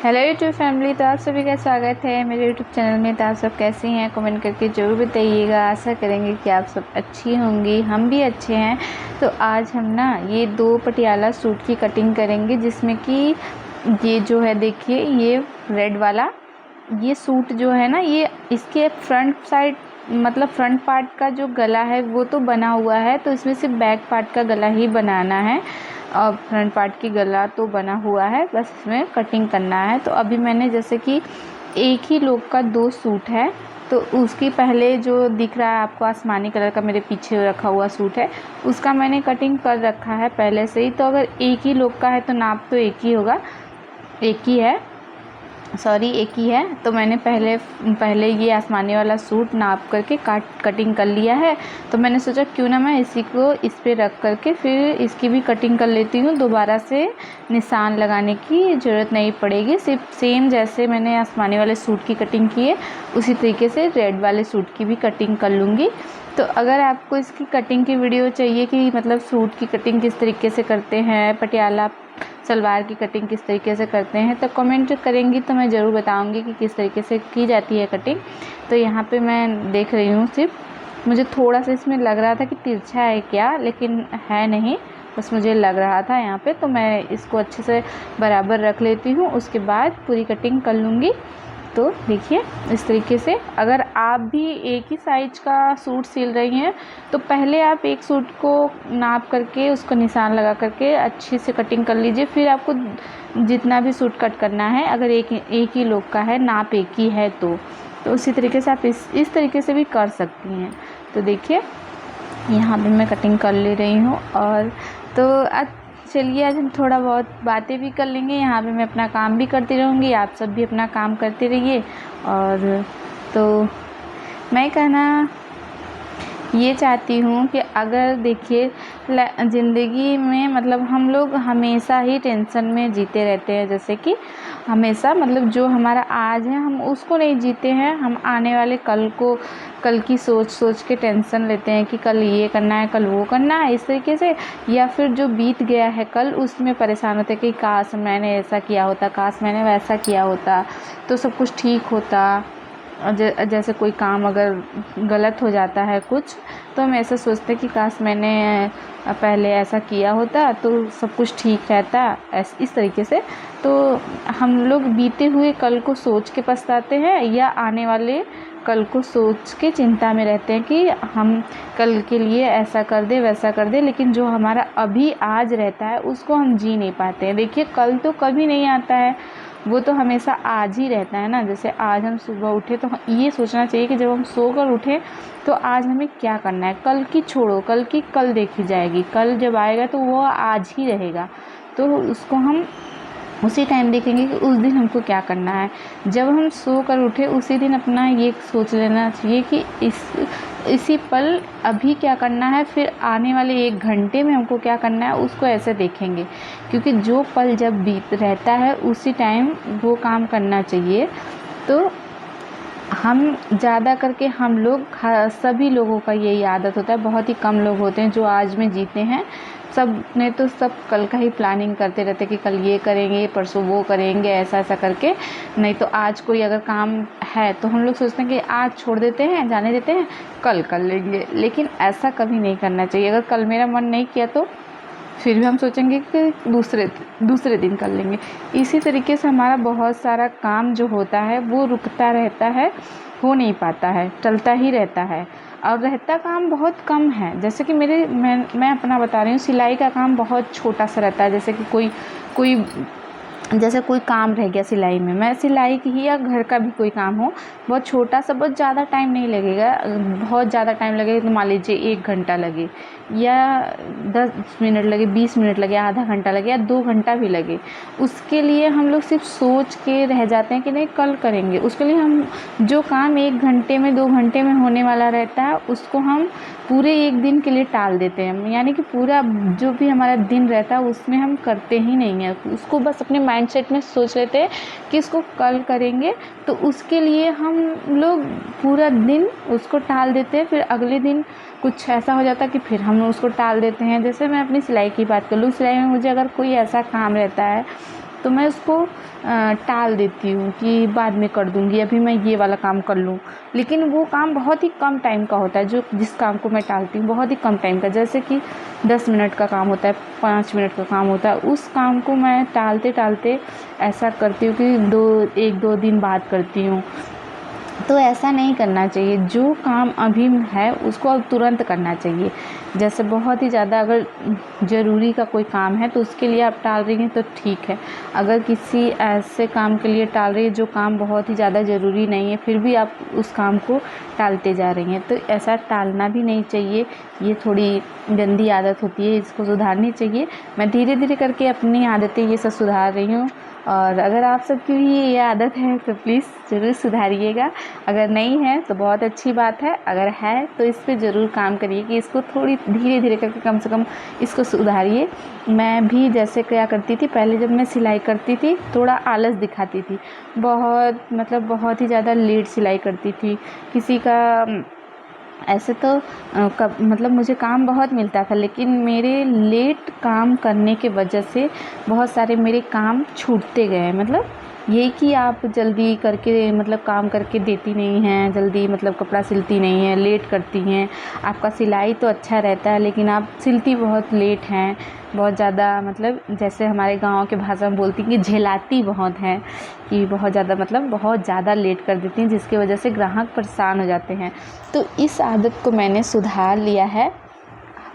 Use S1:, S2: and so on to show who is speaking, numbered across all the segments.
S1: Hello YouTube family. तो आप सभी का स्वागत है मेरे यूट्यूब चैनल में। तो आप सब कैसी हैं कमेंट करके ज़रूर बताइएगा। आशा करेंगे कि आप सब अच्छी होंगी, हम भी अच्छे हैं। तो आज हम ना ये 2 पटियाला सूट की कटिंग करेंगे, जिसमें कि ये जो है देखिए, ये रेड वाला ये सूट जो है ना, ये इसके फ्रंट साइड मतलब फ्रंट पार्ट का जो गला है वो तो बना हुआ है, तो इसमें सिर्फ बैक पार्ट का गला ही बनाना है और फ्रंट पार्ट की गला तो बना हुआ है, बस इसमें कटिंग करना है। तो अभी मैंने जैसे कि एक ही लोग का 2 सूट है, तो उसकी पहले जो दिख रहा है आपको आसमानी कलर का मेरे पीछे रखा हुआ सूट है, उसका मैंने कटिंग कर रखा है पहले से ही। तो अगर एक ही लोग का है तो नाप तो एक ही होगा, एक ही है, एक ही है। तो मैंने पहले ये आसमानी वाला सूट नाप करके कटिंग कर लिया है। तो मैंने सोचा क्यों ना मैं इसी को इस पे रख करके फिर इसकी भी कटिंग कर लेती हूँ। दोबारा से निशान लगाने की ज़रूरत नहीं पड़ेगी, सिर्फ सेम जैसे मैंने आसमानी वाले सूट की कटिंग की है उसी तरीके से रेड वाले सूट की भी कटिंग कर लूँगी। तो अगर आपको इसकी कटिंग की वीडियो चाहिए कि मतलब सूट की कटिंग किस तरीके से करते हैं, पटियाला सलवार की कटिंग किस तरीके से करते हैं, तो कमेंट करेंगी तो मैं ज़रूर बताऊंगी कि किस तरीके से की जाती है कटिंग। तो यहाँ पे मैं देख रही हूँ, सिर्फ मुझे थोड़ा सा इसमें लग रहा था कि तिरछा है क्या, लेकिन है नहीं, बस मुझे लग रहा था यहाँ पे। तो मैं इसको अच्छे से बराबर रख लेती हूँ, उसके बाद पूरी कटिंग कर लूँगी। तो देखिए इस तरीके से, अगर आप भी एक ही साइज का सूट सिल रही हैं तो पहले आप एक सूट को नाप करके उसको निशान लगा करके अच्छे से कटिंग कर लीजिए। फिर आपको जितना भी सूट कट करना है, अगर एक ही लोग का है, नाप एक ही है, तो उसी तरीके से आप इस तरीके से भी कर सकती हैं। तो देखिए यहाँ पे मैं कटिंग कर ले रही हूँ। और तो चलिए आज हम थोड़ा बहुत बातें भी कर लेंगे, यहाँ पे मैं अपना काम भी करती रहूँगी, आप सब भी अपना काम करते रहिए। और तो मैं कहना ये चाहती हूँ कि अगर देखिए ज़िंदगी में मतलब हम लोग हमेशा ही टेंशन में जीते रहते हैं, जैसे कि हमेशा मतलब जो हमारा आज है हम उसको नहीं जीते हैं, हम आने वाले कल की सोच के टेंशन लेते हैं कि कल ये करना है, कल वो करना है, इस तरीके से। या फिर जो बीत गया है कल, उसमें परेशान होते हैं कि काश मैंने ऐसा किया होता, काश मैंने वैसा किया होता तो सब कुछ ठीक होता। जैसे कोई काम अगर गलत हो जाता है कुछ, तो हम ऐसा सोचते हैं कि काश मैंने पहले ऐसा किया होता तो सब कुछ ठीक रहता, इस तरीके से। तो हम लोग बीते हुए कल को सोच के पछताते हैं, या आने वाले कल को सोच के चिंता में रहते हैं कि हम कल के लिए ऐसा कर दे वैसा कर दे, लेकिन जो हमारा अभी आज रहता है उसको हम जी नहीं पाते हैं। देखिए कल तो कभी नहीं आता है, वो तो हमेशा आज ही रहता है ना। जैसे आज हम सुबह उठे तो ये सोचना चाहिए कि जब हम सोकर उठे तो आज हमें क्या करना है, कल की छोड़ो, कल की कल देखी जाएगी, कल जब आएगा तो वो आज ही रहेगा। तो उसको हम उसी टाइम देखेंगे कि उस दिन हमको क्या करना है। जब हम सो कर उठे उसी दिन अपना ये सोच लेना चाहिए कि इसी पल अभी क्या करना है, फिर आने वाले 1 घंटे में हमको क्या करना है उसको ऐसे देखेंगे, क्योंकि जो पल जब बीत रहता है उसी टाइम वो काम करना चाहिए। तो हम ज़्यादा करके हम लोग सभी लोगों का यही आदत होता है, बहुत ही कम लोग होते हैं जो आज में जीते हैं। सब ने तो सब कल का ही प्लानिंग करते रहते कि कल ये करेंगे, परसों वो करेंगे, ऐसा ऐसा करके। नहीं तो आज कोई अगर काम है तो हम लोग सोचते हैं कि आज छोड़ देते हैं, जाने देते हैं, कल कर लेंगे। लेकिन ऐसा कभी नहीं करना चाहिए। अगर कल मेरा मन नहीं किया तो फिर भी हम सोचेंगे कि दूसरे दिन कर लेंगे। इसी तरीके से हमारा बहुत सारा काम जो होता है वो रुकता रहता है, हो नहीं पाता है, चलता ही रहता है। और रहता काम बहुत कम है। जैसे कि मैं अपना बता रही हूँ, सिलाई का काम बहुत छोटा सा रहता है। जैसे कि कोई काम रह गया सिलाई में, मैं सिलाई की ही या घर का भी कोई काम हो, बहुत छोटा सा, बहुत ज़्यादा टाइम नहीं लगेगा। बहुत ज़्यादा टाइम लगेगा तो मान लीजिए 1 घंटा लगे, या 10 मिनट लगे, 20 मिनट लगे, आधा घंटा लगे, या 2 घंटा भी लगे, उसके लिए हम लोग सिर्फ सोच के रह जाते हैं कि नहीं कल करेंगे। उसके लिए हम जो काम 1 घंटे में 2 घंटे में होने वाला रहता है उसको हम पूरे 1 दिन के लिए टाल देते हैं। यानी कि पूरा जो भी हमारा दिन रहता है उसमें हम करते ही नहीं हैं, उसको बस अपने माइंडसेट में सोच लेते हैं कि इसको कल करेंगे। तो उसके लिए हम लोग पूरा दिन उसको टाल देते हैं। फिर अगले दिन कुछ ऐसा हो जाता है कि फिर हम उसको टाल देते हैं। जैसे मैं अपनी सिलाई की बात कर लूँ, सिलाई में मुझे अगर कोई ऐसा काम रहता है तो मैं उसको टाल देती हूँ कि बाद में कर दूँगी, अभी मैं ये वाला काम कर लूँ। लेकिन वो काम बहुत ही कम टाइम का होता है, जिस काम को मैं टालती हूँ बहुत ही कम टाइम का, जैसे कि 10 मिनट का काम होता है, 5 मिनट का काम होता है, उस काम को मैं टालते टालते ऐसा करती हूँ कि 1-2 दिन बाद करती हूँ। तो ऐसा नहीं करना चाहिए, जो काम अभी है उसको अब तुरंत करना चाहिए। जैसे बहुत ही ज़्यादा अगर ज़रूरी का कोई काम है तो उसके लिए आप टाल रही हैं तो ठीक है। अगर किसी ऐसे काम के लिए टाल रही है जो काम बहुत ही ज़्यादा ज़रूरी नहीं है, फिर भी आप उस काम को टालते जा रही हैं, तो ऐसा टालना भी नहीं चाहिए। ये थोड़ी गंदी आदत होती है, इसको सुधारनी चाहिए। मैं धीरे धीरे करके अपनी आदतें ये सब सुधार रही हूँ, और अगर आप सबकी भी ये आदत है तो प्लीज़ ज़रूर सुधारिएगा। अगर नहीं है तो बहुत अच्छी बात है, अगर है तो इस पे ज़रूर काम करिए कि इसको थोड़ी धीरे धीरे करके कम से कम इसको सुधारिए। मैं भी जैसे क्या करती थी, पहले जब मैं सिलाई करती थी थोड़ा आलस दिखाती थी, बहुत ही ज़्यादा लेट सिलाई करती थी। किसी का ऐसे तो मुझे काम बहुत मिलता था, लेकिन मेरे लेट काम करने के वजह से बहुत सारे मेरे काम छूटते गए। ये कि आप जल्दी करके काम करके देती नहीं हैं, जल्दी कपड़ा सिलती नहीं हैं, लेट करती हैं। आपका सिलाई तो अच्छा रहता है लेकिन आप सिलती बहुत लेट हैं, बहुत ज़्यादा जैसे हमारे गाँव के भाषा में बोलती हैं कि झेलाती बहुत हैं, कि बहुत ज़्यादा बहुत ज़्यादा लेट कर देती हैं, जिसकी वजह से ग्राहक परेशान हो जाते हैं। तो इस आदत को मैंने सुधार लिया है,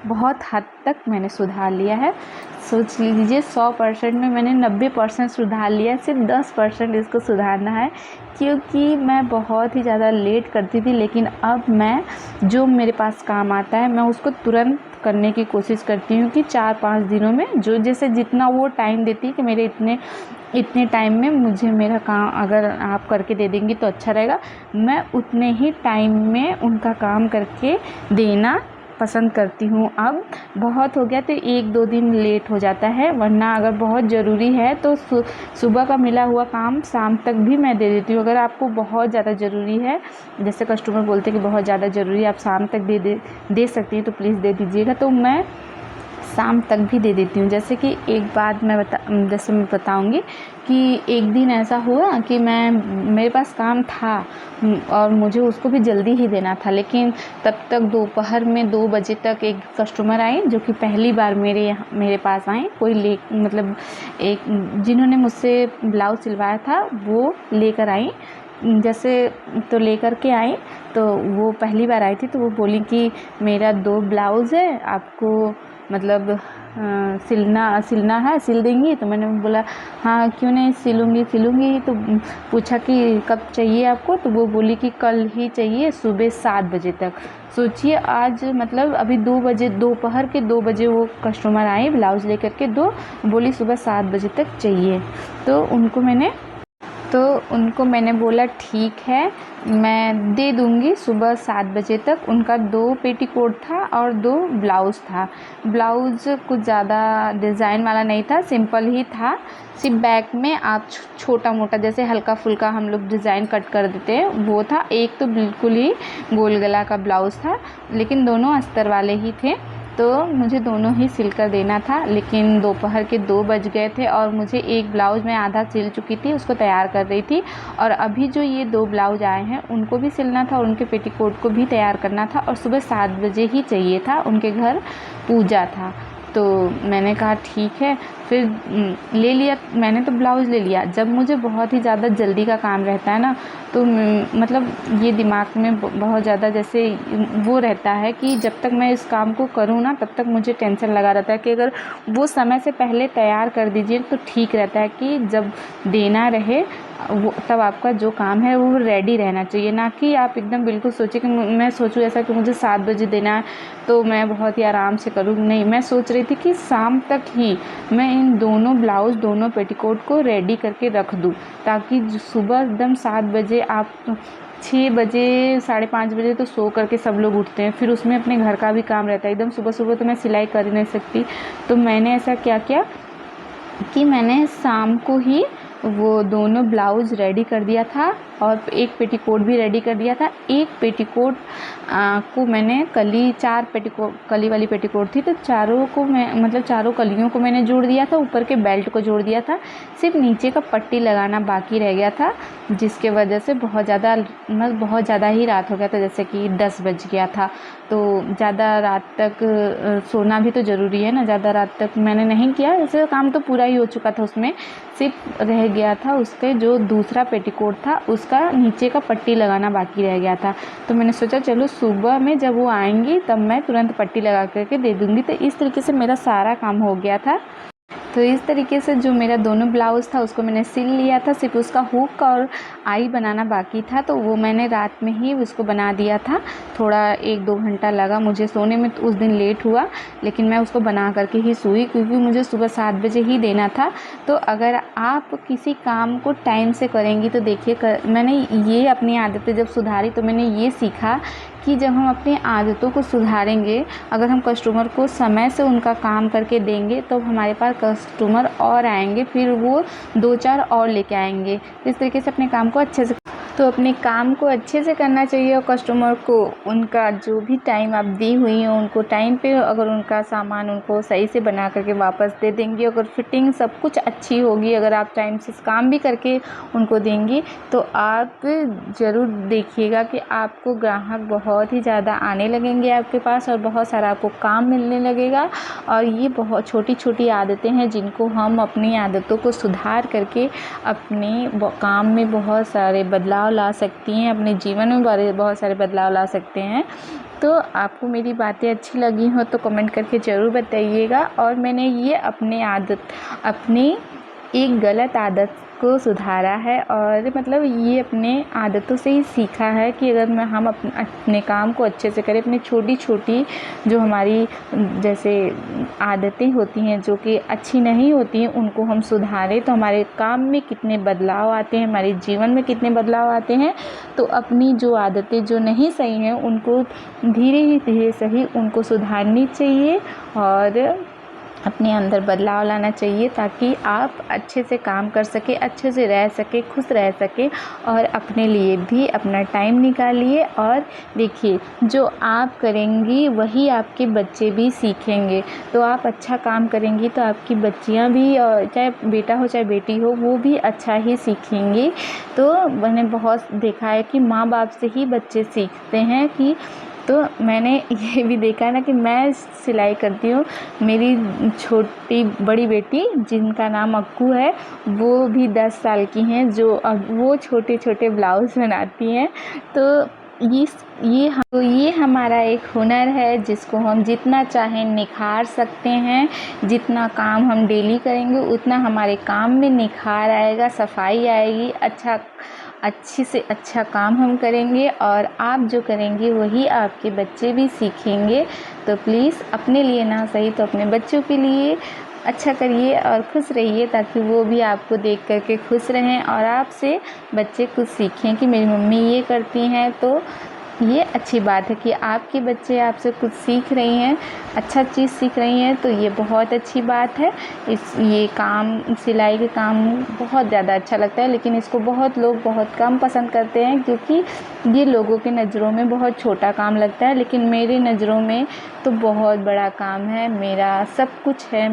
S1: बहुत हद तक मैंने सुधार लिया है। सोच लीजिए 100% में मैंने 90% सुधार लिया है, सिर्फ 10% इसको सुधारना है। क्योंकि मैं बहुत ही ज़्यादा लेट करती थी, लेकिन अब मैं जो मेरे पास काम आता है मैं उसको तुरंत करने की कोशिश करती हूँ कि 4-5 दिनों में जैसे जितना वो टाइम देती है कि मेरे इतने टाइम में मुझे मेरा काम अगर आप करके दे देंगी तो अच्छा रहेगा, मैं उतने ही टाइम में उनका काम करके देना पसंद करती हूँ। अब बहुत हो गया तो 1-2 दिन लेट हो जाता है, वरना अगर बहुत ज़रूरी है तो सुबह का मिला हुआ काम शाम तक भी मैं दे देती हूँ। अगर आपको बहुत ज़्यादा ज़रूरी है, जैसे कस्टमर बोलते हैं कि बहुत ज़्यादा ज़रूरी है, आप शाम तक दे सकती हैं तो प्लीज़ दे दीजिएगा, तो मैं शाम तक भी दे देती हूँ। जैसे कि एक बात मैं बताऊँगी कि एक दिन ऐसा हुआ कि मेरे पास काम था और मुझे उसको भी जल्दी ही देना था, लेकिन तब तक दोपहर में 2 बजे तक एक कस्टमर आई जो कि पहली बार मेरे पास आई। एक जिन्होंने मुझसे ब्लाउज़ सिलवाया था वो लेकर आई, तो लेकर के आई, तो वो पहली बार आई थी, तो वो बोली कि मेरा 2 ब्लाउज़ है, आपको सिलना है, सिल देंगी? तो मैंने बोला हाँ क्यों नहीं, सिलूँगी। तो पूछा कि कब चाहिए आपको? तो वो बोली कि कल ही चाहिए सुबह 7 बजे तक। सोचिए आज अभी 2 बजे, दोपहर के 2 बजे वो कस्टमर आई ब्लाउज़ लेकर के, बोली सुबह 7 बजे तक चाहिए। तो उनको मैंने बोला ठीक है, मैं दे दूँगी सुबह 7 बजे तक। उनका 2 पेटीकोट था और 2 ब्लाउज़ था। ब्लाउज़ कुछ ज़्यादा डिज़ाइन वाला नहीं था, सिंपल ही था, सिर्फ बैक में आप छोटा मोटा जैसे हल्का फुल्का हम लोग डिज़ाइन कट कर देते हैं वो था। एक तो बिल्कुल ही गोल गला का ब्लाउज़ था, लेकिन दोनों अस्तर वाले ही थे, तो मुझे दोनों ही सिल कर देना था। लेकिन दोपहर के 2 बज गए थे और मुझे एक ब्लाउज़ मैं आधा सिल चुकी थी, उसको तैयार कर रही थी, और अभी जो ये 2 ब्लाउज़ आए हैं उनको भी सिलना था और उनके पेटीकोट को भी तैयार करना था, और सुबह 7 बजे ही चाहिए था, उनके घर पूजा था। तो मैंने कहा ठीक है, फिर ले लिया, मैंने तो ब्लाउज़ ले लिया। जब मुझे बहुत ही ज़्यादा जल्दी का काम रहता है ना, तो ये दिमाग में बहुत ज़्यादा जैसे वो रहता है कि जब तक मैं इस काम को करूँ ना तब तक मुझे टेंशन लगा रहता है कि अगर वो समय से पहले तैयार कर दीजिए तो ठीक रहता है, कि जब देना रहे वो तब आपका जो काम है वो रेडी रहना चाहिए, ना कि आप एकदम बिल्कुल सोचिए कि मैं सोचूँ ऐसा कि मुझे 7 बजे देना है तो मैं बहुत ही आराम से करूँ। नहीं, मैं सोच रही थी कि शाम तक ही मैं इन दोनों ब्लाउज़, दोनों पेटीकोट को रेडी करके रख दूँ, ताकि सुबह एकदम 7 बजे आप 6 बजे 5:30 बजे तो सो करके सब लोग उठते हैं, फिर उसमें अपने घर का भी काम रहता है, एकदम सुबह तो मैं सिलाई कर ही नहीं सकती। तो मैंने ऐसा क्या किया कि मैंने शाम को ही वो दोनों ब्लाउज़ रेडी कर दिया था और एक पेटीकोट भी रेडी कर दिया था। एक पेटीकोट को मैंने कली वाली पेटीकोट थी, तो चारों को मैं मतलब चारों कलियों को मैंने जोड़ दिया था, ऊपर के बेल्ट को जोड़ दिया था। सिर्फ नीचे का पट्टी लगाना बाकी रह गया था, जिसके वजह से बहुत ज़्यादा ही रात हो गया था, जैसे कि 10 बज गया था। तो ज़्यादा रात तक सोना भी तो ज़रूरी है ना, ज़्यादा रात तक मैंने नहीं किया। जैसे काम तो पूरा ही हो चुका था, उसमें सिर्फ रह गया था उसके जो दूसरा पेटीकोट था उसका नीचे का पट्टी लगाना बाकी रह गया था। तो मैंने सोचा चलो सुबह में जब वो आएंगी तब मैं तुरंत पट्टी लगा करके दे दूँगी। तो इस तरीके से मेरा सारा काम हो गया था। तो इस तरीके से जो मेरा दोनों ब्लाउज़ था उसको मैंने सिल लिया था, सिर्फ उसका हुक और आई बनाना बाकी था। तो वो मैंने रात में ही उसको बना दिया था। थोड़ा 1-2 घंटा लगा मुझे सोने में, तो उस दिन लेट हुआ, लेकिन मैं उसको बना करके ही सोई, क्योंकि मुझे सुबह 7 बजे ही देना था। तो अगर आप किसी काम को टाइम से करेंगी तो देखिए, मैंने ये अपनी आदतें जब सुधारी तो मैंने ये सीखा कि जब हम अपनी आदतों को सुधारेंगे, अगर हम कस्टमर को समय से उनका काम करके देंगे तो हमारे पास कस्टमर और आएंगे, फिर वो 2-4 और लेके आएंगे। इस तरीके से अपने काम को अच्छे से करना चाहिए और कस्टमर को उनका जो भी टाइम आप दी हुई हो उनको टाइम पे, अगर उनका सामान उनको सही से बना करके वापस दे देंगी, अगर फिटिंग सब कुछ अच्छी होगी, अगर आप टाइम से काम भी करके उनको देंगी, तो आप ज़रूर देखिएगा कि आपको ग्राहक बहुत ही ज़्यादा आने लगेंगे आपके पास और बहुत सारा आपको काम मिलने लगेगा। और ये बहुत छोटी आदतें हैं जिनको हम अपनी आदतों को सुधार करके अपने काम में बहुत सारे बदलाव ला सकती हैं, अपने जीवन में बहुत सारे बदलाव ला सकते हैं। तो आपको मेरी बातें अच्छी लगी हो तो कमेंट करके ज़रूर बताइएगा। और मैंने ये अपनी एक गलत आदत को सुधारा है, और मतलब ये अपने आदतों से ही सीखा है कि अगर हम अपने काम को अच्छे से करें, अपनी छोटी जो हमारी जैसे आदतें होती हैं जो कि अच्छी नहीं होती हैं उनको हम सुधारें, तो हमारे काम में कितने बदलाव आते हैं, हमारे जीवन में कितने बदलाव आते हैं। तो अपनी जो आदतें जो नहीं सही हैं उनको धीरे सही उनको सुधारनी चाहिए और अपने अंदर बदलाव लाना चाहिए, ताकि आप अच्छे से काम कर सके, अच्छे से रह सके, खुश रह सके और अपने लिए भी अपना टाइम निकालिए। और देखिए, जो आप करेंगी वही आपके बच्चे भी सीखेंगे। तो आप अच्छा काम करेंगी तो आपकी बच्चियां भी, चाहे बेटा हो चाहे बेटी हो, वो भी अच्छा ही सीखेंगी। तो मैंने बहुत देखा है कि माँ बाप से ही बच्चे सीखते हैं। तो मैंने ये भी देखा ना कि मैं सिलाई करती हूँ, मेरी बड़ी बेटी जिनका नाम अक्कू है वो भी 10 साल की हैं, जो अब वो छोटे ब्लाउज़ बनाती हैं। तो ये हमारा एक हुनर है जिसको हम जितना चाहें निखार सकते हैं। जितना काम हम डेली करेंगे उतना हमारे काम में निखार आएगा, सफाई आएगी, अच्छे से अच्छा काम हम करेंगे और आप जो करेंगे वही आपके बच्चे भी सीखेंगे। तो प्लीज़ अपने लिए ना सही तो अपने बच्चों के लिए अच्छा करिए और खुश रहिए, ताकि वो भी आपको देख करके खुश रहें और आपसे बच्चे कुछ सीखें कि मेरी मम्मी ये करती हैं। तो ये अच्छी बात है कि आपके बच्चे आपसे कुछ सीख रही हैं, अच्छा चीज़ सीख रही हैं, तो ये बहुत अच्छी बात है। ये काम, सिलाई के काम बहुत ज़्यादा अच्छा लगता है, लेकिन इसको बहुत लोग बहुत कम पसंद करते हैं, क्योंकि ये लोगों की नज़रों में बहुत छोटा काम लगता है, लेकिन मेरी नज़रों में तो बहुत बड़ा काम है, मेरा सब कुछ है।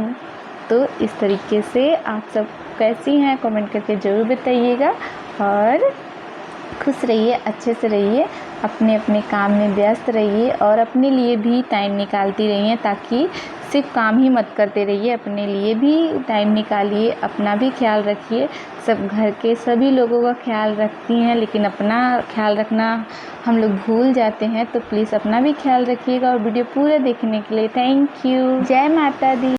S1: तो इस तरीके से आप सब कैसी हैं कमेंट करके ज़रूर बताइएगा और खुश रहिए, अच्छे से रहिए, अपने काम में व्यस्त रहिए और अपने लिए भी टाइम निकालती रहिए, ताकि सिर्फ काम ही मत करते रहिए, अपने लिए भी टाइम निकालिए, अपना भी ख्याल रखिए। सब घर के सभी लोगों का ख्याल रखती हैं, लेकिन अपना ख्याल रखना हम लोग भूल जाते हैं। तो प्लीज़ अपना भी ख्याल रखिएगा और वीडियो पूरा देखने के लिए थैंक यू। जय माता दी।